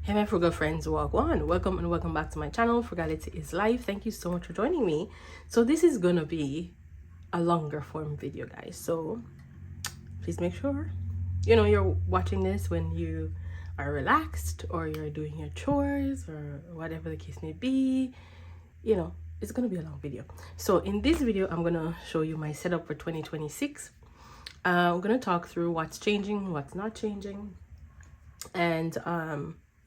Hey my frugal friends, welcome and welcome back to my channel. Frugality is Life. Thank you so much for joining me. So this is gonna be a longer form video, guys, so please make sure you're watching this when you are relaxed or you're doing your chores or whatever the case may be. It's gonna be a long video. So in this video I'm gonna show you my setup for 2026. I'm gonna talk through what's changing, what's not changing, and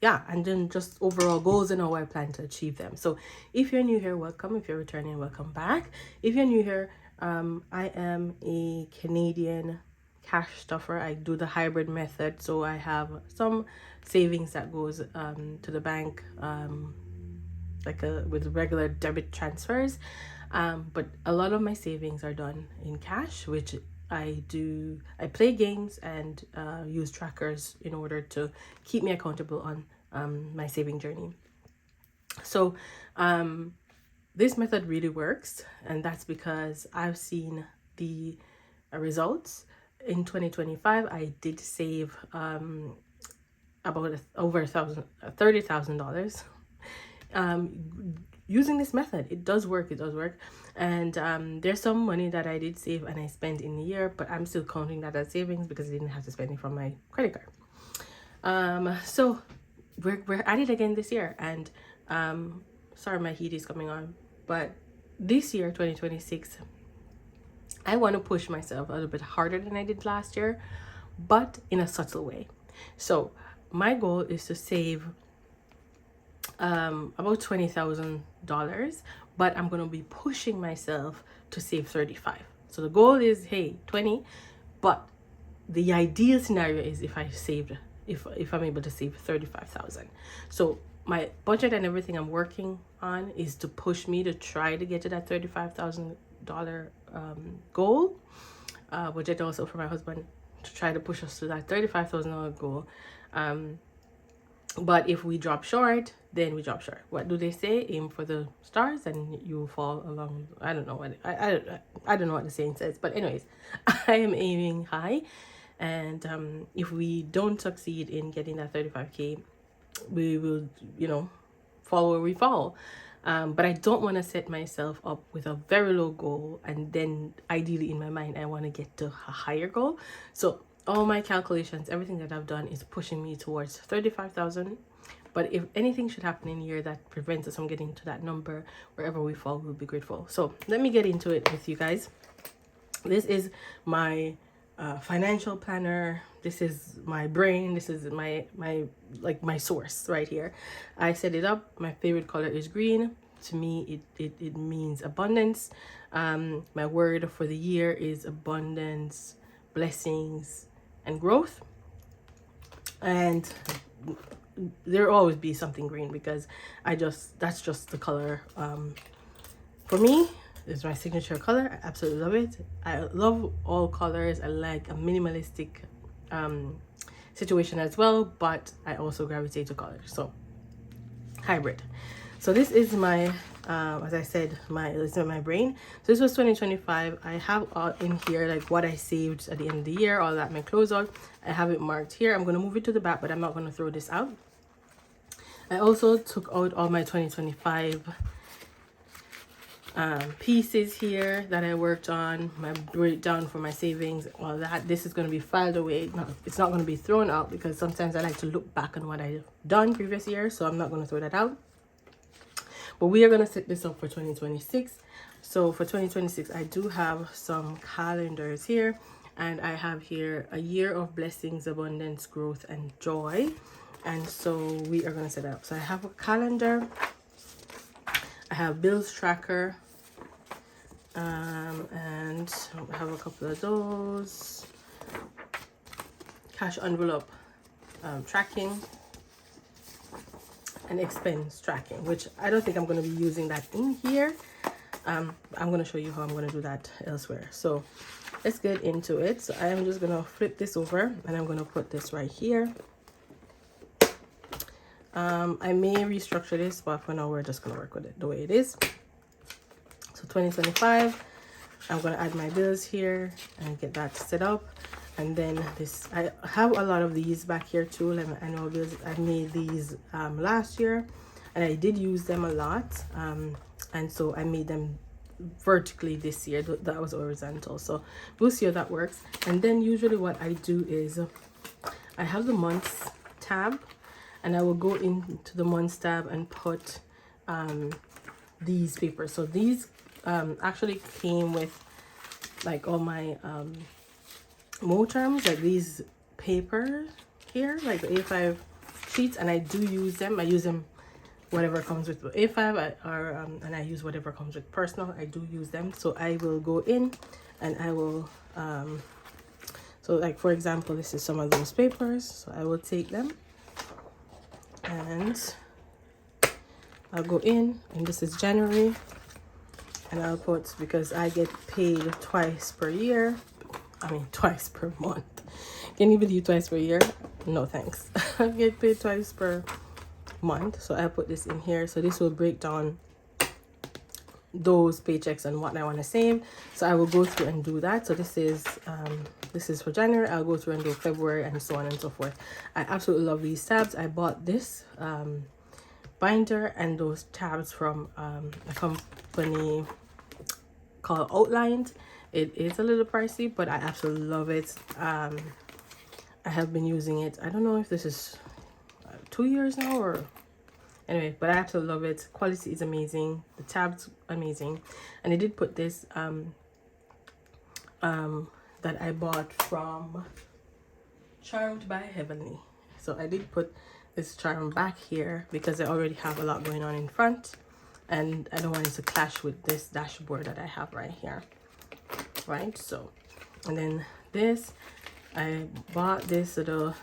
yeah, and then just overall goals and how I plan to achieve them. So if you're new here, welcome. If you're returning, welcome back. If you're new here, I am a Canadian cash stuffer. I do the hybrid method, so I have some savings that goes to the bank, with regular debit transfers, but a lot of my savings are done in cash, which I play games and use trackers in order to keep me accountable on my saving journey. So this method really works, and that's because I've seen the results. In 2025 I did save about over $30,000 using this method. It does work. And there's some money that I did save and I spent in the year, but I'm still counting that as savings because I didn't have to spend it from my credit card. So we're at it again this year, and sorry my heat is coming on, but this year 2026 I want to push myself a little bit harder than I did last year, but in a subtle way. So my goal is to save about $20,000, but I'm going to be pushing myself to save 35. So the goal is, hey, 20, but the ideal scenario is if I'm able to save 35,000. So my budget and everything I'm working on is to push me to try to get to that $35,000 goal. Budget also for my husband to try to push us to that $35,000 goal. But if we drop short, then we drop short. What do they say? Aim for the stars and you fall along. I don't know what I don't know what the saying says, but anyways, I am aiming high, and if we don't succeed in getting that 35K, we will fall where we fall. But I don't want to set myself up with a very low goal and then ideally in my mind I want to get to a higher goal. So all my calculations, everything that I've done is pushing me towards 35,000. But if anything should happen in a year that prevents us from getting to that number, wherever we fall, we'll be grateful. So let me get into it with you guys. This is my financial planner. This is my brain. This is my source right here. I set it up. My favorite color is green. To me, it means abundance. My word for the year is abundance, blessings, and growth. And there'll always be something green because that's just the color. For me, it's my signature color. I absolutely love it. I love all colors. I like a minimalistic situation as well, but I also gravitate to colors. So hybrid. So this is my as I said, this is my brain. So this was 2025. I have all in here like what I saved at the end of the year, all that, my closeout. I have it marked here. I'm going to move it to the back, but I'm not going to throw this out. I also took out all my 2025 pieces here that I worked on, my breakdown for my savings, all that. This is going to be filed away. It's not going to be thrown out because sometimes I like to look back on what I've done previous year, so I'm not going to throw that out. But we are going to set this up for 2026. So for 2026, I do have some calendars here, and I have here a year of blessings, abundance, growth, and joy. And so we are going to set it up. So I have a calendar, I have bills tracker, and I have a couple of those, cash envelope tracking, and expense tracking, which I don't think I'm going to be using that in here. I'm going to show you how I'm going to do that elsewhere. So let's get into it. So I am just going to flip this over and I'm going to put this right here. I may restructure this, but for now we're just going to work with it the way it is. So 2025, I'm going to add my bills here and get that set up. And then this, I have a lot of these back here too. Like, I know I made these last year, and I did use them a lot, and so I made them vertically this year. That was horizontal, so we'll see how that works. And then usually what I do is I have the months tab, and I will go into the months tab and put these papers. So these actually came with like all my more terms, like these papers here, like the A5 sheets, and I do use them. I use them whatever comes with A5, and I use whatever comes with personal. I do use them. So I will go in and I will so like for example, this is some of those papers, so I will take them and I'll go in, and this is January, and I'll put, because I get paid twice per year, I mean twice per month. Can you believe twice per year? No thanks. I get paid twice per month, so I put this in here. So this will break down those paychecks and what I want to save. So I will go through and do that. So this is for January. I'll go through and do February, and so on and so forth. I absolutely love these tabs. I bought this binder and those tabs from a company called Outlined. It is a little pricey, but I absolutely love it. I have been using it, I don't know if this is 2 years now or anyway, but I absolutely love it. Quality is amazing, the tabs amazing. And I did put this that I bought from Charmed by Heavenly. So I did put this charm back here because I already have a lot going on in front, and I don't want it to clash with this dashboard that I have right here, right? So, and then this, I bought this little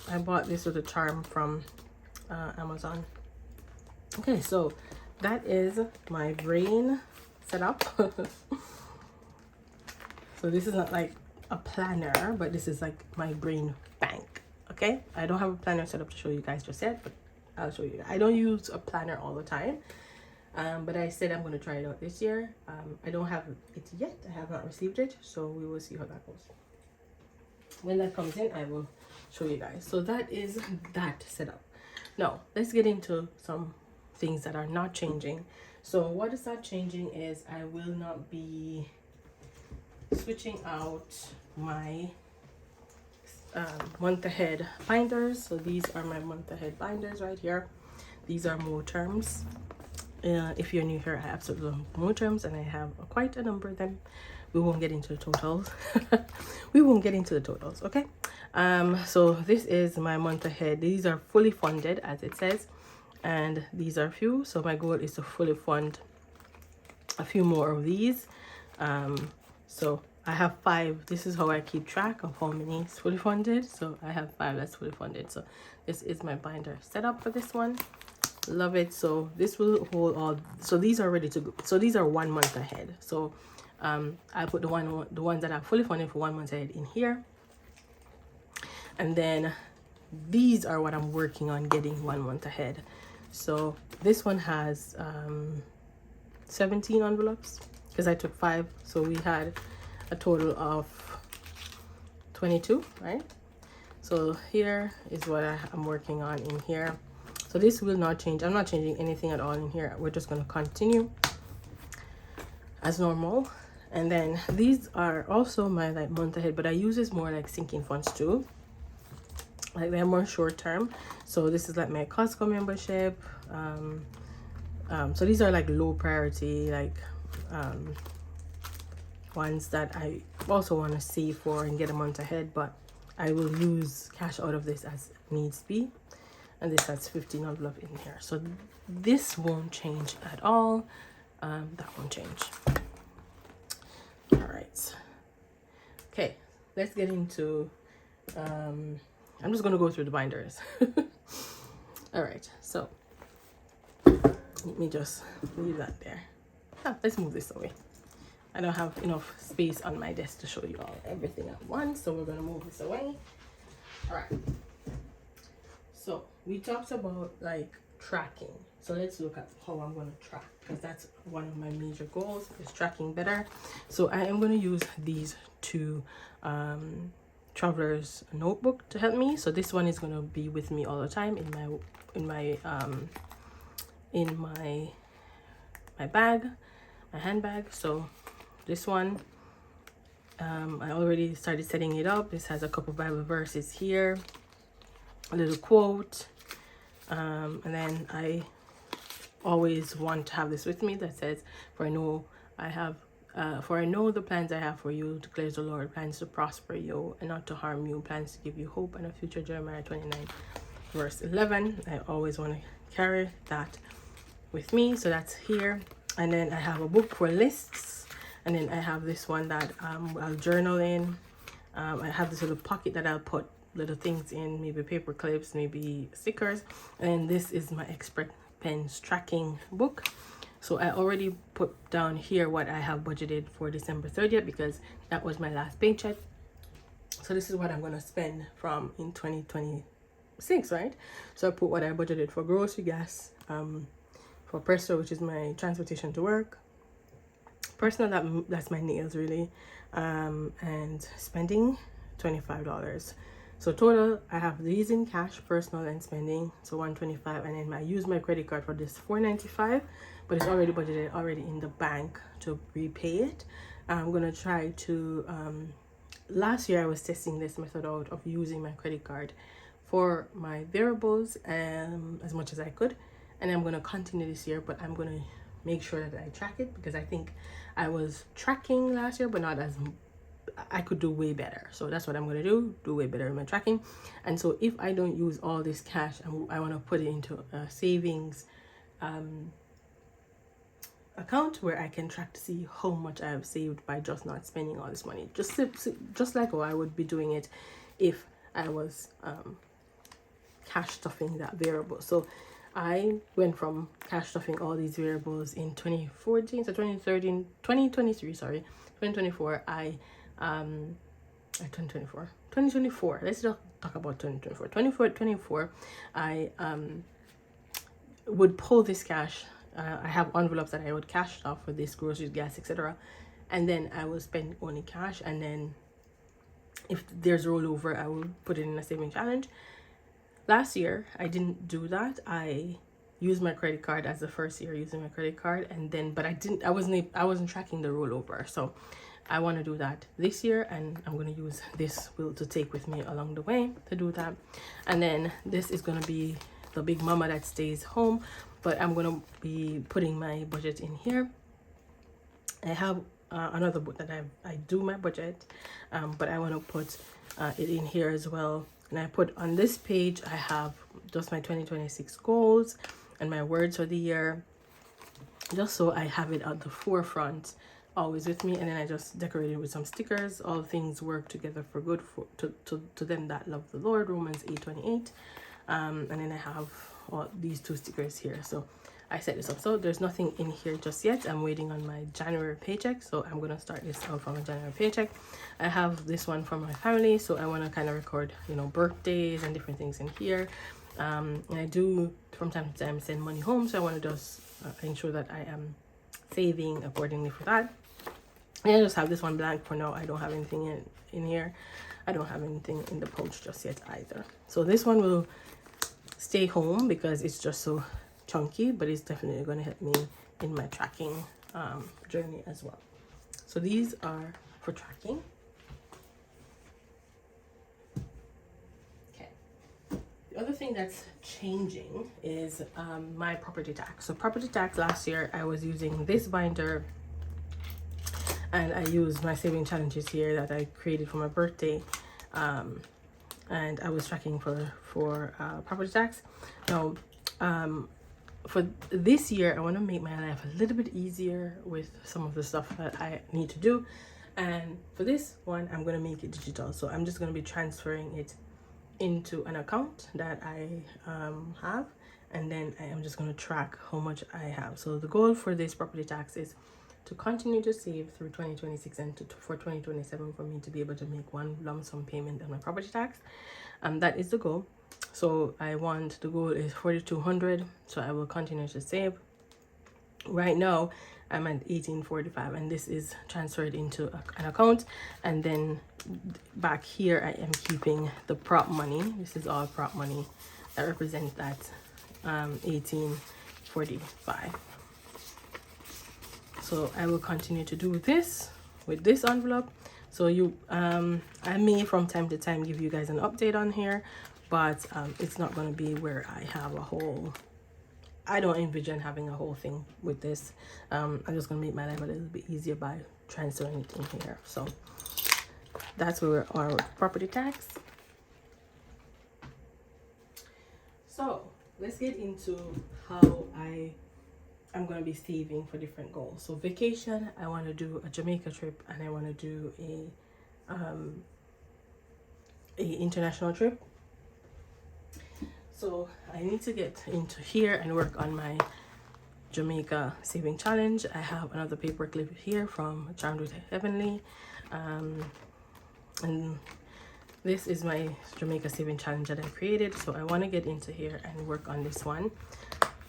I bought this little charm from Amazon. Okay, so that is my brain setup. So this is not like a planner, but this is like my brain bank. Okay, I don't have a planner set up to show you guys just yet, but I'll show you. I don't use a planner all the time, but I said I'm going to try it out this year. I don't have it yet. I have not received it, so we will see how that goes. When that comes in, I will show you guys. So that is that setup. Now let's get into some things that are not changing. So what is not changing is I will not be switching out my month ahead binders. So these are my month ahead binders right here. These are more terms. If you're new here, I absolutely love more terms, and I have quite a number of them. We won't get into the totals. We won't get into the totals, okay? So this is my month ahead. These are fully funded, as it says, and these are few. So my goal is to fully fund a few more of these. So I have 5. This is how I keep track of how many is fully funded. So I have 5 that's fully funded. So this is my binder setup for this one. Love it. So this will hold all. So these are ready to go. So these are 1 month ahead. So I put the ones that are fully funded for 1 month ahead in here, and then these are what I'm working on getting 1 month ahead. So this one has 17 envelopes because I took 5, so we had a total of 22, right? So here is what I'm working on in here. So this will not change. I'm not changing anything at all in here. We're just going to continue as normal. And then these are also my like month ahead, but I use this more like sinking funds too. Like they're more short term. So this is like my Costco membership. So these are like low priority, like ones that I also want to save for and get a month ahead, but I will use cash out of this as needs be. And this has 15 envelope in here, so this won't change at all. That won't change. All right, okay, let's get into I'm just gonna go through the binders. All right, so let me just leave that there. Let's move this away. I don't have enough space on my desk to show you all everything at once, so we're gonna move this away. All right, so we talked about like tracking. So let's look at how I'm going to track, because that's one of my major goals, is tracking better. So I am going to use these two traveler's notebook to help me. So this one is going to be with me all the time in my bag, my handbag. So this one, I already started setting it up. This has a couple Bible verses here, a little quote, and then I always want to have this with me that says, for I know the plans I have for you, declares the Lord, plans to prosper you and not to harm you, plans to give you hope and a future. Jeremiah 29 verse 11. I always want to carry that with me, so that's here. And then I have a book for lists, and then I have this one that I'll journal in. I have this little pocket that I'll put little things in, maybe paper clips, maybe stickers. And this is my Expert Pens tracking book. So I already put down here what I have budgeted for December 30th, because that was my last paycheck. So this is what I'm going to spend from in 2026, right? So I put what I budgeted for grocery, gas, for Presto, which is my transportation to work, personal, that's my nails really, and spending $25. So total, I have these in cash, personal and spending, so $125, and then I use my credit card for this $495, but it's already budgeted, already in the bank to repay it. I'm gonna try to last year I was testing this method out of using my credit card for my variables as much as I could, and I'm gonna continue this year, but I'm gonna make sure that I track it, because I think I was tracking last year, but not as I could do way better. So that's what I'm going to do way better in my tracking. And so if I don't use all this cash, I want to put it into a savings account where I can track to see how much I have saved by just not spending all this money. Just like how I would be doing it if I was cash stuffing that variable. So I went from cash stuffing all these variables in 2014, so 2013, 2023, sorry, 2024, 2024, let's just talk about 2024, I would pull this cash. I have envelopes that I would cash off for this, groceries, gas, etc., and then I will spend only cash, and then if there's rollover, I will put it in a saving challenge. Last year I didn't do that. I used my credit card as the first year using my credit card, and then I wasn't tracking the rollover. So I want to do that this year, and I'm going to use this wheel to take with me along the way to do that. And then this is going to be the big mama that stays home, but I'm going to be putting my budget in here. I have another book that I do my budget, but I want to put it in here as well. And I put on this page, I have just my 2026 goals and my words for the year, just so I have it at the forefront always with me. And then I just decorated with some stickers. All things work together for good to them that love the Lord, Romans 8:28. And then I have all these two stickers here. So I set this up. So there's nothing in here just yet. I'm waiting on my January paycheck, so I'm gonna start this out from a January paycheck. I have this one from my family, so I want to kind of record, you know, birthdays and different things in here. And I do from time to time send money home, so I want to just ensure that I am saving accordingly for that. And I just have this one blank for now. I don't have anything in here. I don't have anything in the pouch just yet either. So this one will stay home because it's just so chunky, but it's definitely going to help me in my tracking journey as well. So these are for tracking. Okay. The other thing that's changing is my property tax. So property tax, last year I was using this binder, and I used my saving challenges here that I created for my birthday, and I was tracking for property tax. Now for this year, I want to make my life a little bit easier with some of the stuff that I need to do. And for this one, I'm going to make it digital. So I'm just going to be transferring it into an account that I have. And then I am just going to track how much I have. So the goal for this property tax is to continue to save through 2026 and for 2027 for me to be able to make one lump sum payment on my property tax. That is the goal. So I want, the goal is 4,200, so I will continue to save. Right now I'm at 1845, and this is transferred into an account, and then back here I am keeping the prop money. This is all prop money that represents that 1845. So I will continue to do this with this envelope. So you I may from time to time give you guys an update on here, but it's not going to be where I have a whole, I don't envision having a whole thing with this. I'm just going to make my life a little bit easier by transferring it in here. So that's where we are with property tax. So let's get into how I'm going to be saving for different goals. So vacation, I want to do a Jamaica trip, and I want to do a international trip. So I need to get into here and work on my Jamaica saving challenge. I have another paper clip here from Charmed with Heavenly, and this is my Jamaica saving challenge that I created. So I want to get into here and work on this one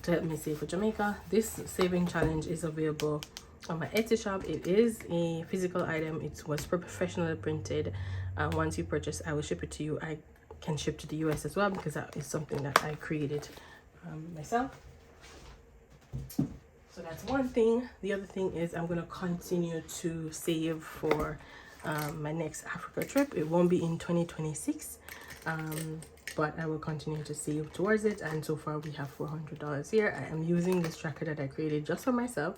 to help me save for Jamaica. This saving challenge is available on my Etsy shop. It is a physical item. It was professionally printed. Once you purchase, I will ship it to you. I can ship to the US as well, because that is something that I created myself. So that's one thing. The other thing is I'm going to continue to save for my next Africa trip. It won't be in 2026, but I will continue to save towards it, and so far we have $400 here. I am using this tracker that I created just for myself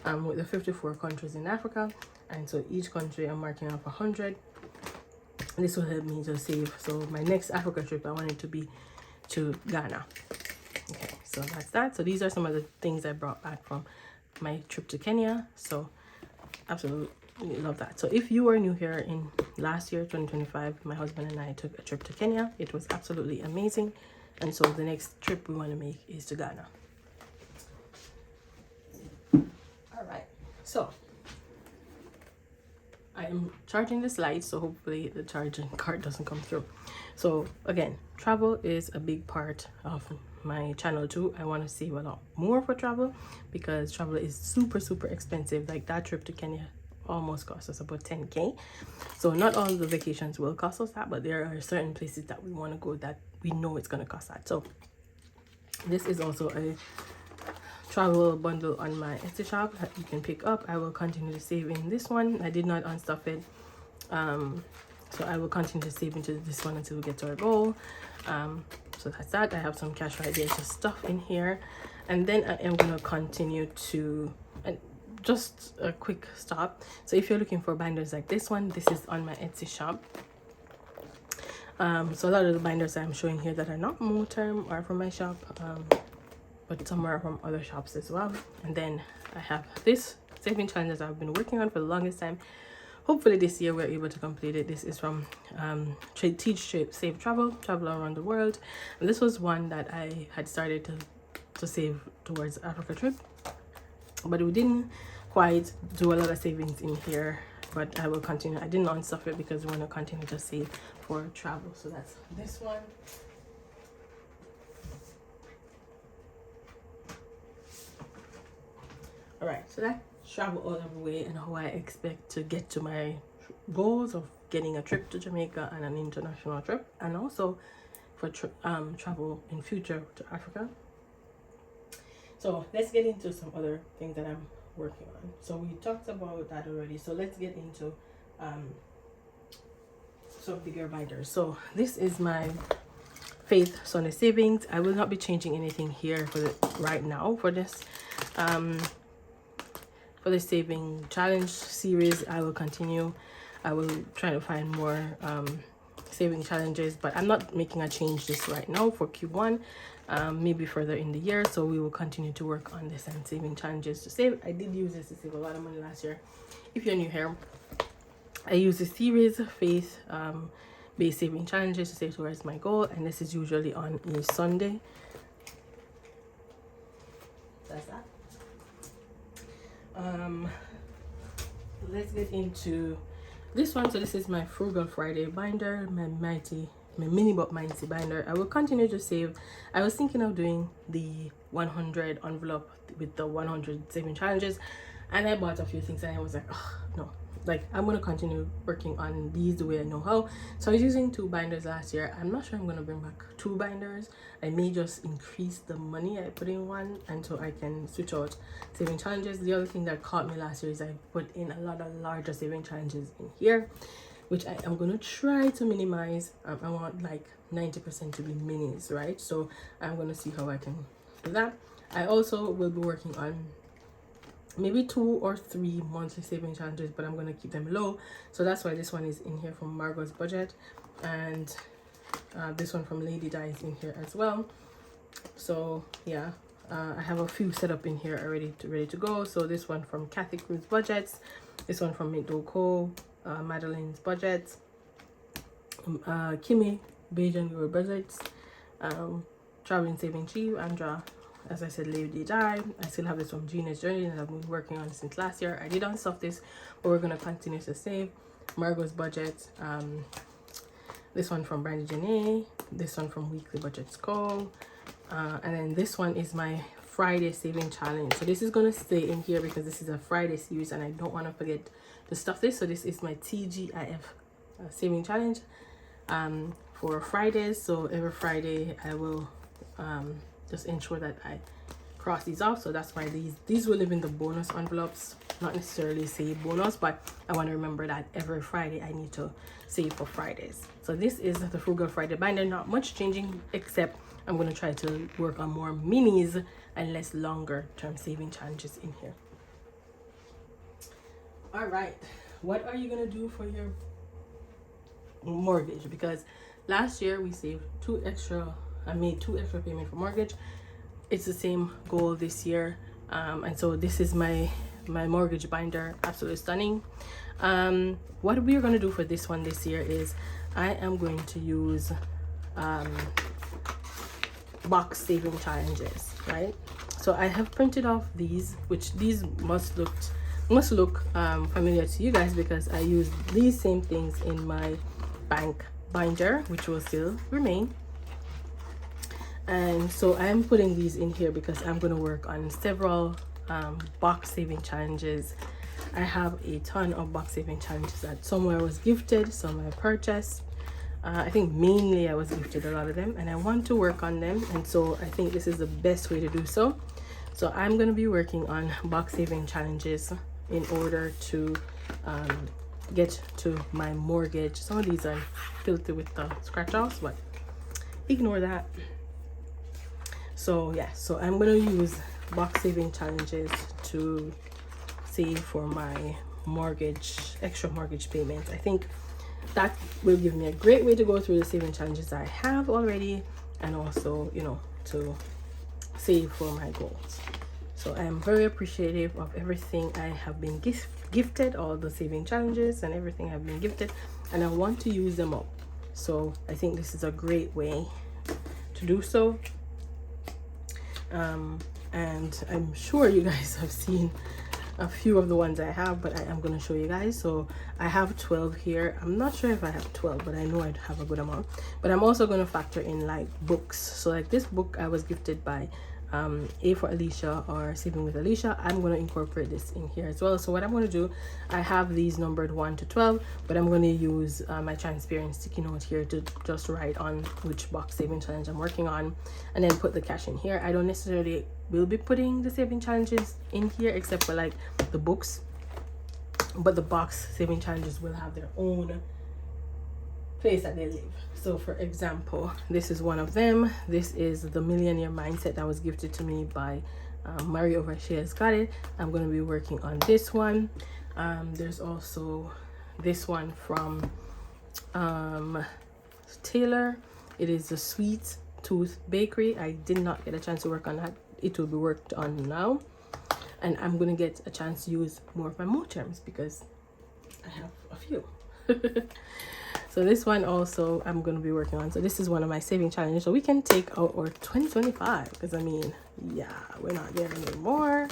with the 54 countries in Africa, and so each country I'm marking off 100. This will help me to save. So my next Africa trip, I want it to be to Ghana. Okay, so that's that. So these are some of the things I brought back from my trip to Kenya. So absolutely love that. So if you were new here, in last year 2025, my husband and I took a trip to Kenya. It was absolutely amazing, and so the next trip we want to make is to Ghana. All right, so I am charging this light, so hopefully the charging card doesn't come through. So again, travel is a big part of my channel too. I want to save a lot more for travel, because travel is super expensive. Like that trip to Kenya almost cost us about 10K. So not all the vacations will cost us that, but there are certain places that we want to go that we know it's going to cost that. So this is also a travel bundle on my Etsy shop that you can pick up. I will continue to save in this one. I did not unstuff it, so I will continue to save into this one until we get to our goal. So that's that. I have some cash right there to stuff in here, and then I am going to continue to, and just a quick stop. So if you're looking for binders like this one, this is on my Etsy shop. So a lot of the binders I'm showing here that are not Moterm are from my shop, but some are from other shops as well. And then I have this saving challenge that I've been working on for the longest time. Hopefully this year we're able to complete it. This is from Teach Save Travel around the world, and this was one that I had started to save towards Africa trip, but we didn't quite do a lot of savings in here. But I will continue. I didn't unstuff it because we want to continue to save for travel. So that's this one. All right, so that travel all over the way, and how I expect to get to my goals of getting a trip to Jamaica and an international trip, and also for travel in future to Africa. So let's get into some other things that I'm working on. So we talked about that already, so let's get into some bigger binders. So this is my Faith Sunday savings. I will not be changing anything here for right now for this saving challenge series. I will continue. I will try to find more saving challenges, but I'm not making a change this right now for Q1, maybe further in the year. So we will continue to work on this and saving challenges to save. I did use this to save a lot of money last year. If you're new here, I use a series of faith based saving challenges to save towards my goal, and this is usually on a Sunday. That's that. Let's get into this one. So this is my Frugal Friday binder, my mighty my mini but mindsy binder. I will continue to save. I was thinking of doing the 100 envelope with the 100 saving challenges, and I bought a few things and I was like, oh no, like I'm gonna continue working on these the way I know how. So I was using 2 binders last year. I'm not sure I'm gonna bring back 2 binders. I may just increase the money I put in one, and so I can switch out saving challenges. The other thing that caught me last year is I put in a lot of larger saving challenges in here, which I am going to try to minimize. I want like 90% to be minis, right? So I'm going to see how I can do that. I also will be working on maybe 2 or 3 monthly saving challenges, but I'm going to keep them low. So that's why this one is in here from Margot's budget, and this one from Lady Di is in here as well. So yeah, I have a few set up in here already ready to go. So this one from Kathy Cruz budgets, this one from Make Do Co, Madeline's budgets, Kimmy Beijing your budgets, Traveling Saving Cheap, Andra, as I said, Lady Di. I still have this from Gina's Journey that I've been working on since last year. I did unstuff this, but we're gonna continue to save. Margot's budget, this one from Brandy Janae, this one from Weekly Budgets Co, and then this one is my Friday saving challenge. So this is gonna stay in here because this is a Friday series and I don't want to forget to stuff this. So this is my TGIF saving challenge for Fridays. So every Friday I will just ensure that I cross these off. So that's why these will live in the bonus envelopes, not necessarily say bonus, but I want to remember that every Friday I need to save for Fridays. So this is the Frugal Friday binder. Not much changing, except I'm going to try to work on more minis and less longer term saving challenges in here. All right, what are you going to do for your mortgage? Because last year we saved I made 2 extra payments for mortgage. It's the same goal this year, and so this is my mortgage binder. Absolutely stunning. What we are going to do for this one this year is I am going to use box saving challenges, right? So I have printed off these, which these must look familiar to you guys because I use these same things in my bank binder, which will still remain. And so I'm putting these in here because I'm going to work on several box saving challenges. I have a ton of box saving challenges that somewhere was gifted, some I purchased. I think mainly I was gifted a lot of them, and I want to work on them, and so I think this is the best way to do so. So I'm going to be working on box saving challenges in order to get to my mortgage. Some of these are filthy with the scratch offs, but ignore that. So yeah, so I'm going to use box saving challenges to save for my extra mortgage payments. I think that will give me a great way to go through the saving challenges I have already, and also, you know, to save for my goals. So I am very appreciative of everything I have been gifted, all the saving challenges and everything I've been gifted, and I want to use them up. So I think this is a great way to do so. And I'm sure you guys have seen a few of the ones I have, but I am going to show you guys. So I have 12 here. I'm not sure if I have 12, but I know I'd have a good amount. But I'm also going to factor in like books. So like this book I was gifted by A for Alicia, or Saving with Alicia. I'm going to incorporate this in here as well. So what I'm going to do, I have these numbered 1 to 12, but I'm going to use my transparent sticky note here to just write on which box saving challenge I'm working on, and then put the cash in here. I don't necessarily will be putting the saving challenges in here except for like the books, but the box saving challenges will have their own place that they live. So for example, this is one of them. This is the Millionaire Mindset that was gifted to me by Mario over. She has got it. I'm going to be working on this one. There's also this one from Taylor. It is the Sweet Tooth Bakery. I did not get a chance to work on that. It will be worked on now, and I'm going to get a chance to use more of my mo terms because I have a few. So this one also I'm going to be working on. So this is one of my saving challenges. So we can take out our 2025 because I mean, yeah, we're not there anymore.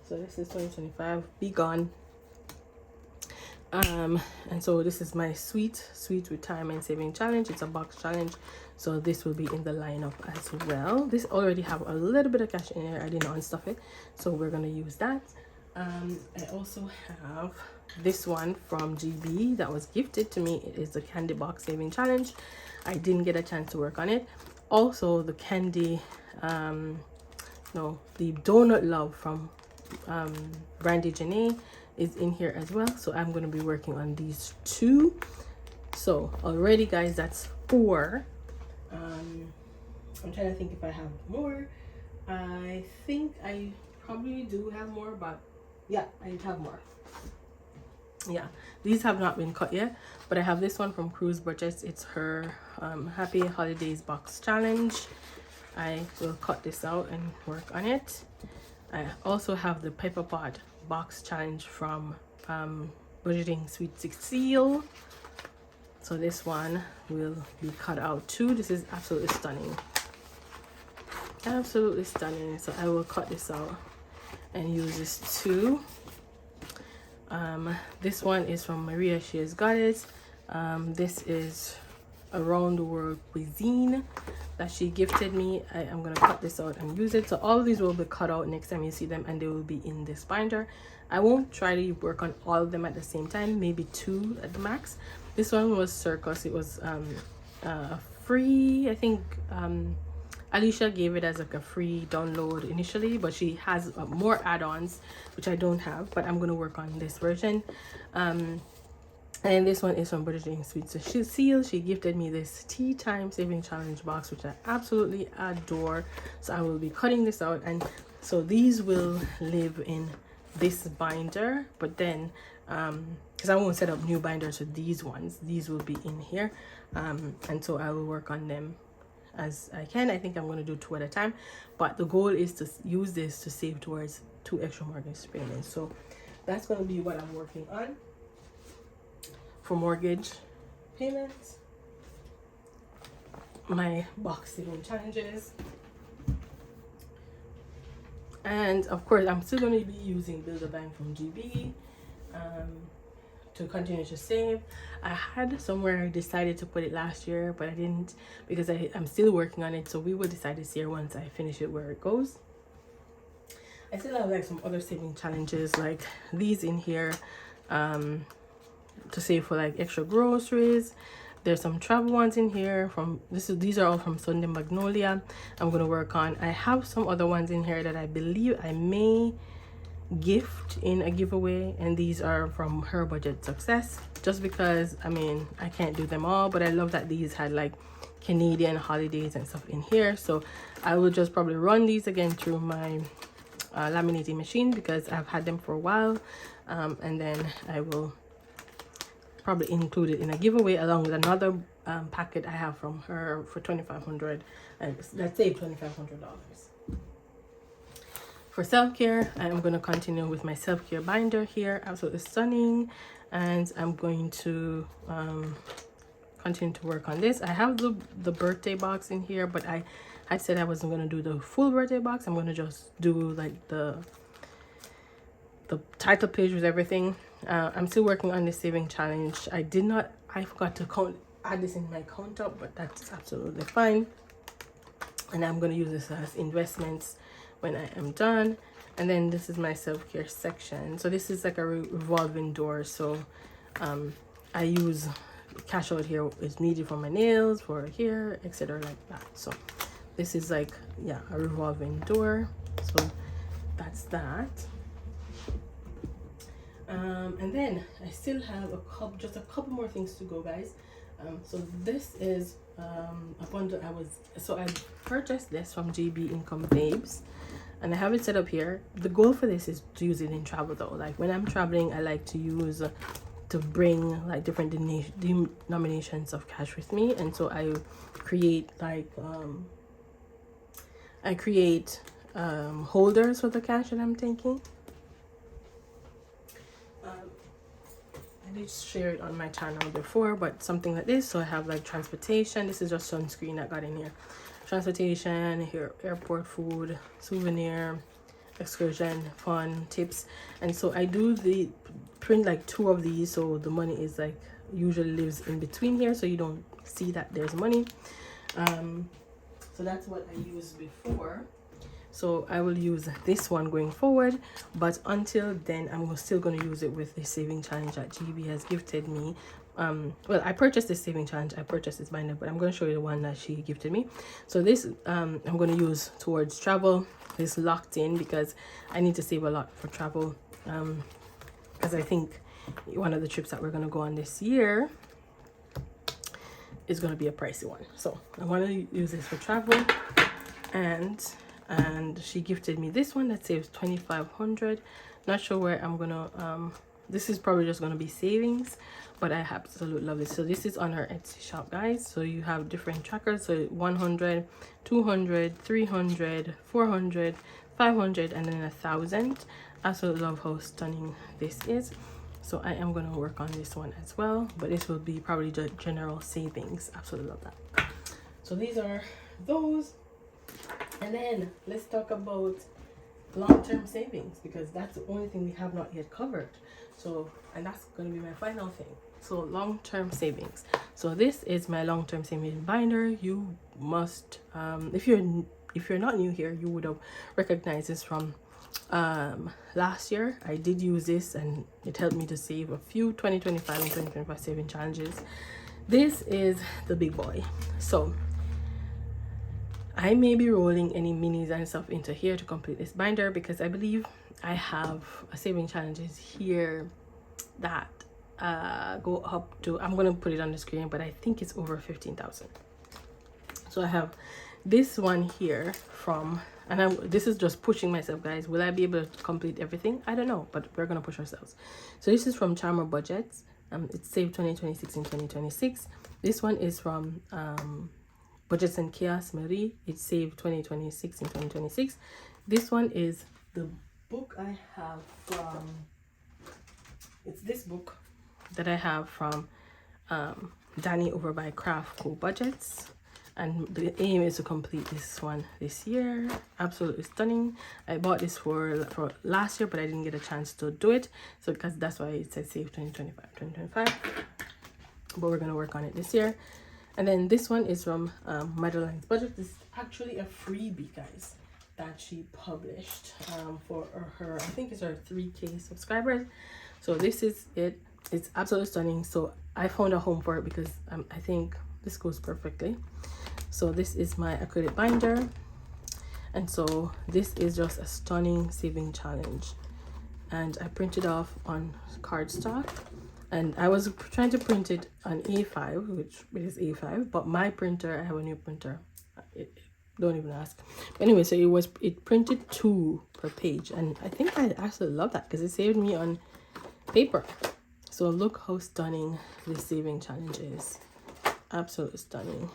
So this is 2025. Be gone. And so this is my sweet retirement saving challenge. It's a box challenge, so this will be in the lineup as well. This already have a little bit of cash in here. I didn't unstuff it, so we're gonna use that. I also have this one from GB that was gifted to me. It is the candy box saving challenge. I didn't get a chance to work on it. Also the candy the donut love from Brandy Janae is in here as well, so I'm going to be working on these two. So already guys, that's 4. I'm trying to think if I have more. I think I probably do have more, but yeah, I have more. Yeah, these have not been cut yet, but I have this one from Cruise Budgets. It's her Happy Holidays box challenge. I will cut this out and work on it. I also have the Pepper Pot box challenge from Budgeting Sweet 16. So this one will be cut out too. This is absolutely stunning. Absolutely stunning. So I will cut this out and use this too. This one is from Maria, She Has Got It. This is Around the World Cuisine that she gifted me. I'm gonna cut this out and use it. So all of these will be cut out next time you see them, and they will be in this binder. I won't try to work on all of them at the same time, maybe 2 at the max. This one was Circus. It was free. I think Alicia gave it as like a free download initially, but she has more add-ons which I don't have, but I'm gonna work on this version. And this one is from Budgeting Sweet Cecile. She gifted me this Tea Time Saving Challenge box, which I absolutely adore. So I will be cutting this out, and so these will live in this binder, but then because I won't set up new binders for these ones, these will be in here, and so I will work on them as I can. I think I'm going to do 2 at a time, but the goal is to use this to save towards 2 extra mortgage payments. So that's going to be what I'm working on for mortgage payments, my box saving challenges, and of course I'm still going to be using Build a Bank from GB to continue to save. I had somewhere I decided to put it last year, but I didn't, because I'm still working on it, so we will decide this year once I finish it where it goes. I still have like some other saving challenges like these in here to save for like extra groceries. There's some travel ones in here from these are all from Sunday Magnolia. I'm going to work on. I have some other ones in here that I believe I may gift in a giveaway, and these are from Her Budget Success, just because I mean I can't do them all, but I love that these had like Canadian holidays and stuff in here. So I will just probably run these again through my laminating machine because I've had them for a while, and then I will probably include it in a giveaway along with another packet I have from her for $2,500, and let's say $2,500. For self-care, I'm going to continue with my self-care binder here, absolutely stunning, and I'm going to continue to work on this. I have the birthday box in here, but I said I wasn't going to do the full birthday box. I'm going to just do like the title page with everything. I'm still working on the saving challenge. I forgot to add this in my count up, but that's absolutely fine. And I'm going to use this as investments when I am done. And then this is my self-care section. So this is like a revolving door. So I use cash out here is needed for my nails, for here, etc. like that. So this is like, yeah, a revolving door. So that's that. And then I still have just a couple more things to go, guys. So this is a bundle I purchased this from GB Income Babes, and I have it set up here. The goal for this is to use it in travel though. Like when I'm traveling, I like to use to bring like different denominations of cash with me, and so I create like holders for the cash that I'm taking. I did share it on my channel before, but something like this. So I have like transportation. This is just sunscreen that got in here. Transportation, here, airport food, souvenir, excursion, fun, tips. And so I do print like 2 of these, so the money is like usually lives in between here, so you don't see that there's money. So that's what I used before. So I will use this one going forward, but until then I'm still going to use it with the saving challenge that GB has gifted me. Well, I purchased this saving challenge, I purchased this binder, but I'm going to show you the one that she gifted me. So this I'm going to use towards travel. This locked in because I need to save a lot for travel, because I think one of the trips that we're going to go on this year is going to be a pricey one. So I want to use this for travel, and she gifted me this one that saves 2,500. Not sure where I'm gonna this is probably just gonna be savings, but I absolutely love this. So this is on her Etsy shop, guys. So you have different trackers, so 100, 200, 300, 400, 500, and then 1,000. I absolutely love how stunning this is. So I am going to work on this one as well, but this will be probably the general savings. Absolutely love that. So these are those. And then let's talk about long-term savings, because that's the only thing we have not yet covered. So, and that's going to be my final thing. So long-term savings. So this is my long-term savings binder. You must, if you're not new here, you would have recognized this from last year. I did use this and it helped me to save a few 2025 and 2025 saving challenges. This is the big boy. So I may be rolling any minis and stuff into here to complete this binder, because I believe I have a saving challenges here that go up to, I'm going to put it on the screen, but I think it's over 15,000. So I have this one here from, and this is just pushing myself, guys. Will I be able to complete everything? I don't know, but we're going to push ourselves. So this is from Charmer Budgets. It's saved 2026 and 2026. This one is from Budgets and Chaos Marie. It's saved 2026 and 2026. This one is the book I have from, it's this book that I have from Danny over by Craft Co Budgets, and the aim is to complete this one this year. Absolutely stunning. I bought this for last year, but I didn't get a chance to do it, so because that's why it says save 2025, but we're gonna work on it this year. And then this one is from Madeline's Budget. This is actually a freebie, guys, that she published for her, I think it's her 3K subscribers. So this is it. It's absolutely stunning. So I found a home for it because I think this goes perfectly. So this is my acrylic binder, and so this is just a stunning saving challenge, and I printed off on cardstock, and I was trying to print it on A5, which is A5, but my printer, I have a new printer, don't even ask. But anyway, so it printed 2 per page, and I think I actually love that because it saved me on paper. So look how stunning this saving challenge is. Absolutely stunning.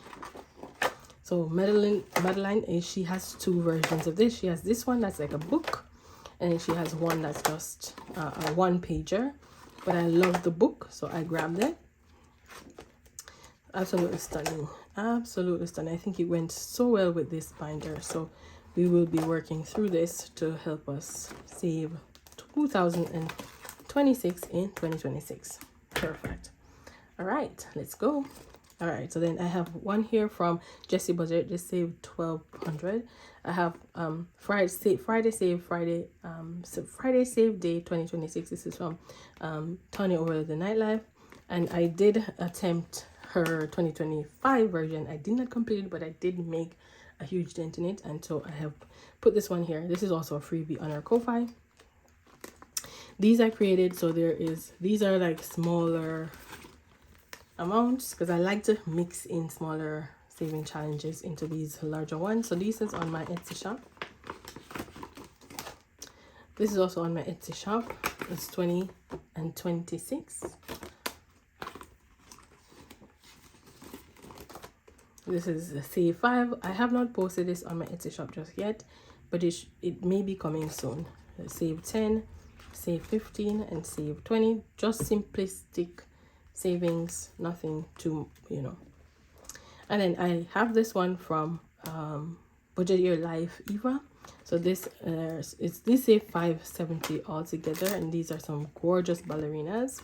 So Madeline is, she has 2 versions of this. She has this one that's like a book, and then she has one that's just a 1-pager, but I love the book, so I grabbed it. Absolutely stunning. Absolutely stunning. I think it went so well with this binder, so we will be working through this to help us save 2026 in 2026. Perfect. All right, let's go. All right, so then I have one here from Jessie Budget. Just saved 1,200. I have Friday Save Day 2026. This is from Tony over the Nightlife, and I did attempt her 2025 version. I did not complete it, but I did make a huge dent in it, and so I have put this one here. This is also a freebie on our Ko-Fi. These I created, so these are like smaller amounts because I like to mix in smaller saving challenges into these larger ones. So this is on my Etsy shop. This is also on my Etsy shop. It's 20 and 26. This is a save 5. I have not posted this on my Etsy shop just yet, but it may be coming soon. Save 10, save 15, and save 20. Just simplistic savings, nothing too, and then I have this one from Budget Your Life Eva. So this this say $5.70 altogether, and these are some gorgeous ballerinas.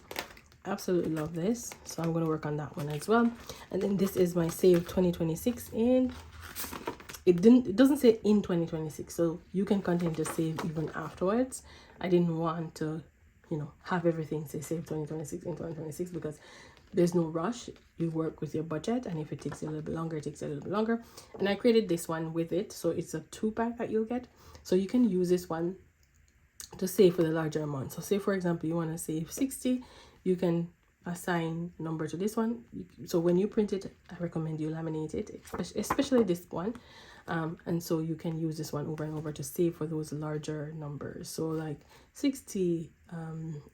Absolutely love this, so I'm going to work on that one as well. And then this is my save 2026, and it doesn't say in 2026, so you can continue to save even afterwards. I didn't want to, you know, have everything say save 2026 in 2026, because there's no rush. You work with your budget, and if it takes a little bit longer, it takes a little bit longer. And I created this one with it, so it's a 2-pack that you'll get, so you can use this one to save for the larger amount. So say for example you want to save 60, you can assign number to this one. So when you print it, I recommend you laminate it, especially this one, and so you can use this one over and over to save for those larger numbers. So like 60,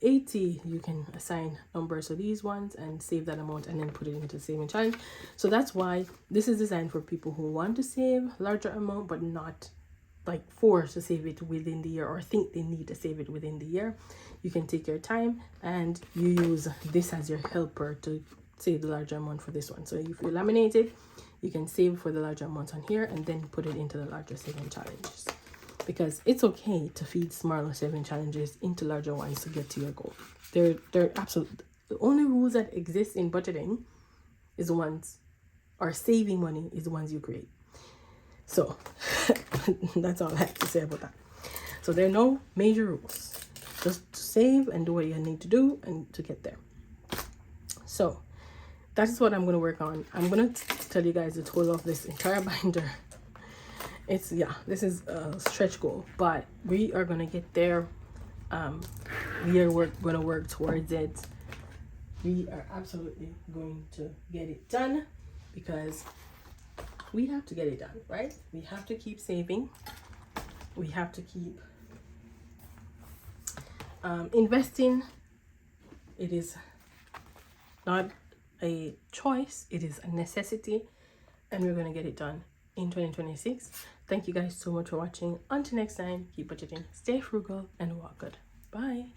80, you can assign numbers to these ones and save that amount, and then put it into the saving challenge. So that's why this is designed for people who want to save larger amount but not like forced to save it within the year, or think they need to save it within the year. You can take your time and you use this as your helper to save the larger amount for this one. So if you laminate it, you can save for the larger amount on here and then put it into the larger saving challenges, because it's okay to feed smaller saving challenges into larger ones to get to your goal. They're absolute. The only rules that exist in budgeting is the ones, or saving money is the ones you create. So that's all I have to say about that. So there are no major rules, just save and do what you need to do and to get there. So that is what I'm going to work on. I'm going to tell you guys the total of this entire binder. It's, yeah, this is a stretch goal, but we are going to get there. We are going to work towards it. We are absolutely going to get it done, because we have to get it done, right? We have to keep saving. We have to keep investing. It is not a choice, it is a necessity, and we're going to get it done in 2026. Thank you guys so much for watching. Until next time, keep budgeting, stay frugal, and walk good. Bye.